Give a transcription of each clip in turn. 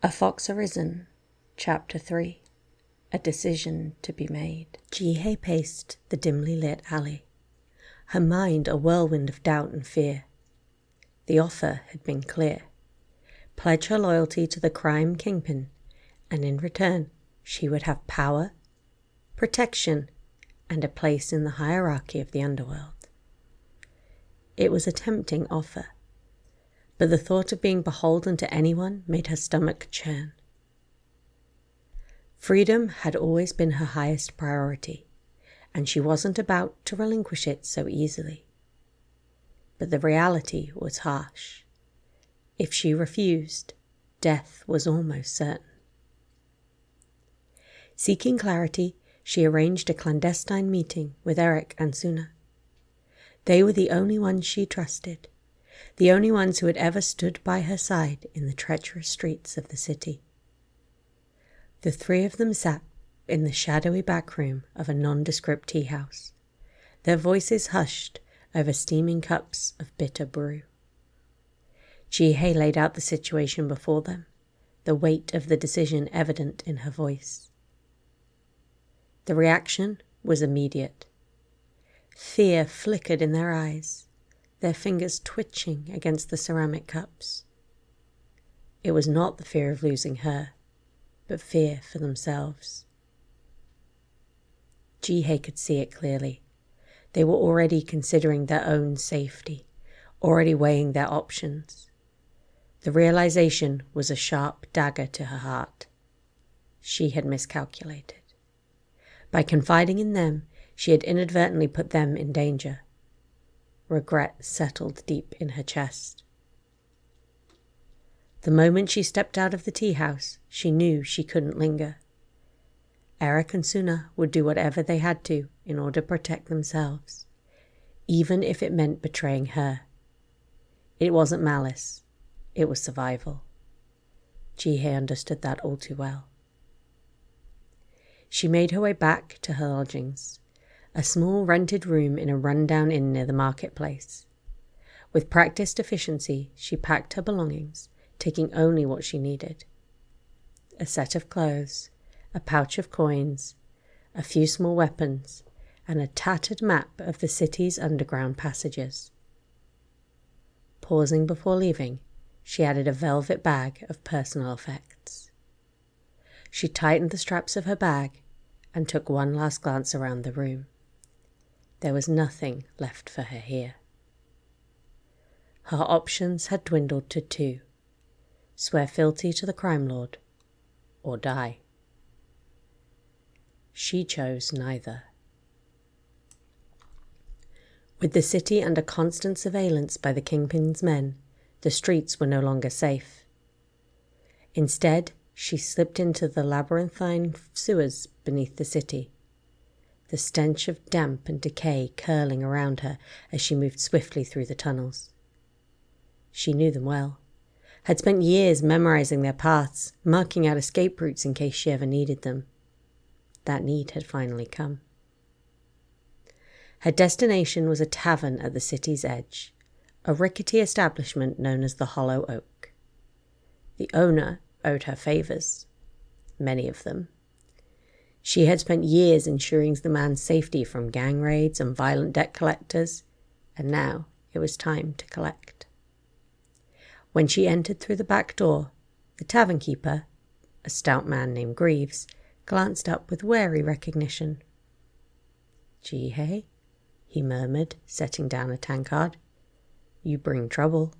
A Fox Arisen, Chapter 3. A Decision to be Made. Jihye paced the dimly lit alley, her mind a whirlwind of doubt and fear. The offer had been clear. Pledge her loyalty to the crime kingpin, and in return she would have power, protection, and a place in the hierarchy of the underworld. It was a tempting offer, but the thought of being beholden to anyone made her stomach churn. Freedom had always been her highest priority, and she wasn't about to relinquish it so easily. But the reality was harsh. If she refused, death was almost certain. Seeking clarity, she arranged a clandestine meeting with Eric and Suna. They were the only ones she trusted, the only ones who had ever stood by her side in the treacherous streets of the city. The three of them sat in the shadowy back room of a nondescript tea house, their voices hushed over steaming cups of bitter brew. Jihye laid out the situation before them, the weight of the decision evident in her voice. The reaction was immediate. Fear flickered in their eyes, their fingers twitching against the ceramic cups. It was not the fear of losing her, but fear for themselves. Jihye could see it clearly. They were already considering their own safety, already weighing their options. The realization was a sharp dagger to her heart. She had miscalculated. By confiding in them, she had inadvertently put them in danger. Regret settled deep in her chest. The moment she stepped out of the tea house, she knew she couldn't linger. Eric and Suna would do whatever they had to in order to protect themselves, even if it meant betraying her. It wasn't malice, it was survival. Jihye understood that all too well. She made her way back to her lodgings, a small rented room in a rundown inn near the marketplace. With practiced efficiency, she packed her belongings, taking only what she needed. A set of clothes, a pouch of coins, a few small weapons, and a tattered map of the city's underground passages. Pausing before leaving, she added a velvet bag of personal effects. She tightened the straps of her bag and took one last glance around the room. There was nothing left for her here. Her options had dwindled to two: swear fealty to the crime lord, or die. She chose neither. With the city under constant surveillance by the kingpin's men, the streets were no longer safe. Instead, she slipped into the labyrinthine sewers beneath the city, the stench of damp and decay curling around her as she moved swiftly through the tunnels. She knew them well, had spent years memorizing their paths, marking out escape routes in case she ever needed them. That need had finally come. Her destination was a tavern at the city's edge, a rickety establishment known as the Hollow Oak. The owner owed her favors, many of them. She had spent years ensuring the man's safety from gang raids and violent debt collectors, and now it was time to collect. When she entered through the back door, the tavern keeper, a stout man named Greaves, glanced up with wary recognition. "Jihye," he murmured, setting down a tankard. "You bring trouble."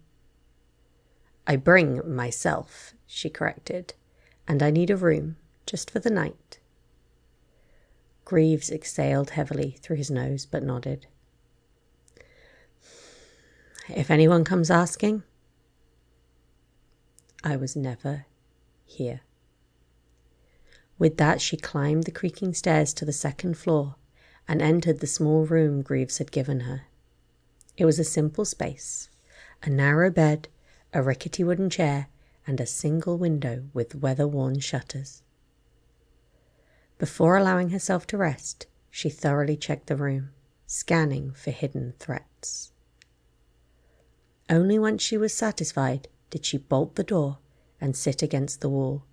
"I bring myself," she corrected, "and I need a room, just for the night." Greaves exhaled heavily through his nose, but nodded. "If anyone comes asking, I was never here." With that, she climbed the creaking stairs to the second floor and entered the small room Greaves had given her. It was a simple space, a narrow bed, a rickety wooden chair, and a single window with weather-worn shutters. Before allowing herself to rest, she thoroughly checked the room, scanning for hidden threats. Only once she was satisfied did she bolt the door and sit against the wall,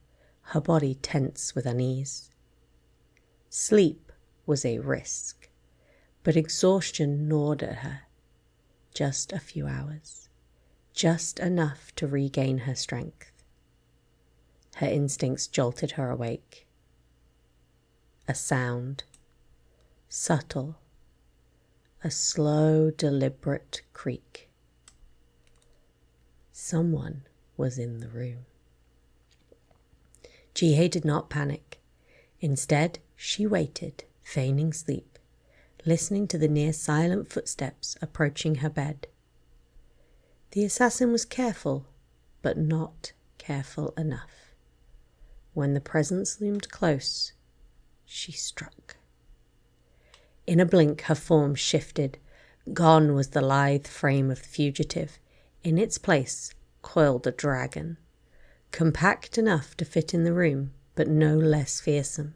her body tense with unease. Sleep was a risk, but exhaustion gnawed at her. Just a few hours, just enough to regain her strength. Her instincts jolted her awake. A sound, subtle, a slow, deliberate creak. Someone was in the room. Jihye did not panic. Instead, she waited, feigning sleep, listening to the near silent footsteps approaching her bed. The assassin was careful, but not careful enough. When the presence loomed close, she struck. In a blink, her form shifted. Gone was the lithe frame of the fugitive. In its place coiled a dragon, compact enough to fit in the room, but no less fearsome.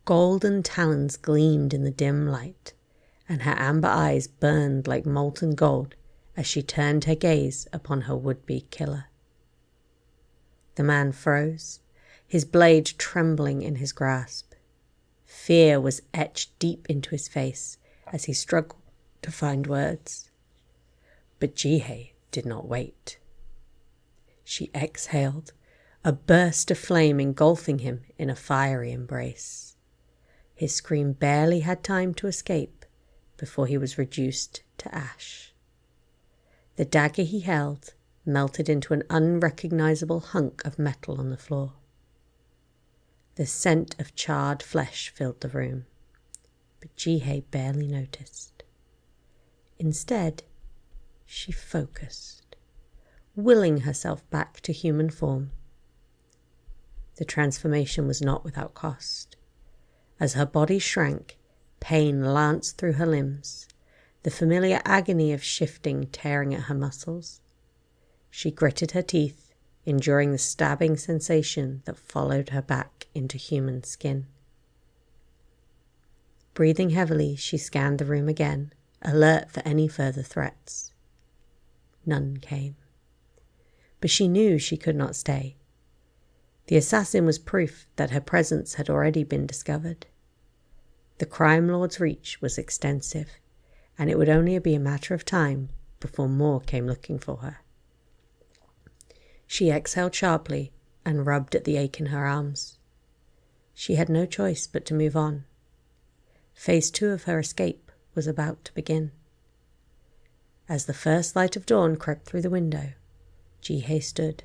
Golden talons gleamed in the dim light, and her amber eyes burned like molten gold as she turned her gaze upon her would-be killer. The man froze, his blade trembling in his grasp. Fear was etched deep into his face as he struggled to find words. But Jihye did not wait. She exhaled, a burst of flame engulfing him in a fiery embrace. His scream barely had time to escape before he was reduced to ash. The dagger he held melted into an unrecognizable hunk of metal on the floor. The scent of charred flesh filled the room, but Jihye barely noticed. Instead, she focused, willing herself back to human form. The transformation was not without cost. As her body shrank, pain lanced through her limbs, the familiar agony of shifting tearing at her muscles. She gritted her teeth, enduring the stabbing sensation that followed her back into human skin. Breathing heavily, she scanned the room again, alert for any further threats. None came. But she knew she could not stay. The assassin was proof that her presence had already been discovered. The crime lord's reach was extensive, and it would only be a matter of time before more came looking for her. She exhaled sharply and rubbed at the ache in her arms. She had no choice but to move on. Phase 2 of her escape was about to begin. As the first light of dawn crept through the window, Jihye stood,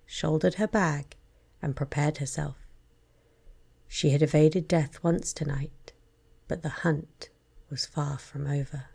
shouldered her bag, and prepared herself. She had evaded death once tonight, but the hunt was far from over.